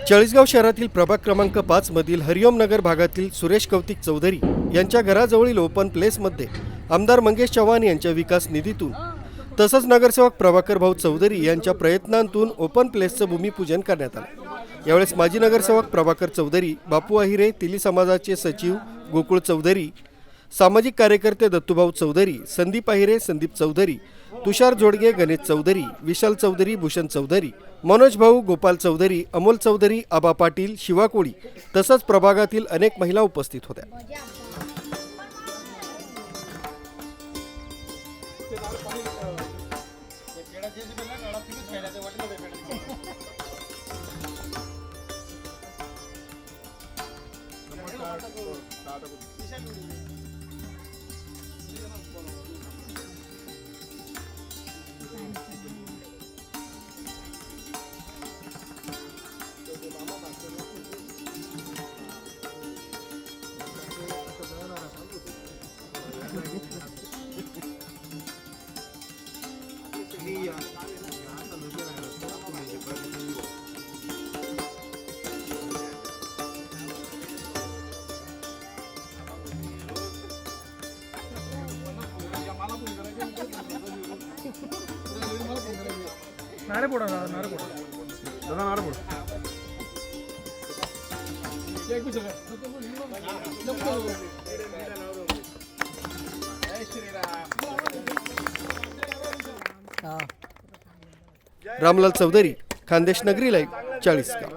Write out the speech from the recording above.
चाळीसगाव शहरातील प्रभाग क्रमांक 5 मधील हरिओम नगर भागातील सुरेश कौतिक चौधरी यांच्या घराजवळील ओपन प्लेसमध्ये आमदार मंगेश चव्हाण यांच्या विकास निधीतून तसंच नगरसेवक प्रभाकर भाऊ चौधरी यांच्या प्रयत्नांतून ओपन प्लेसचं भूमिपूजन करण्यात आलं। यावेळेस माजी नगरसेवक प्रभाकर चौधरी, बापू आहिरे, तिली समाजाचे सचिव गोकुळ चौधरी, सामाजिक कार्यकर्ते दत्तूभाऊ चौधरी, संदीप आहिरे, संदीप चौधरी, तुषार जोडगे, गणेश चौधरी, विशाल चौधरी, भूषण चौधरी, मनोज भाऊ, गोपाल चौधरी, अमोल चौधरी, आबा पाटील, शिवा कोळी तसंच प्रभागातील अनेक महिला उपस्थित होत्या। नारे पोड़ा नारे पोड़ा दादा नारे पोड़ा एक कुछ रामलाल चौधरी, खानदेश नगरी लाईव्ह, चाळीसगाव।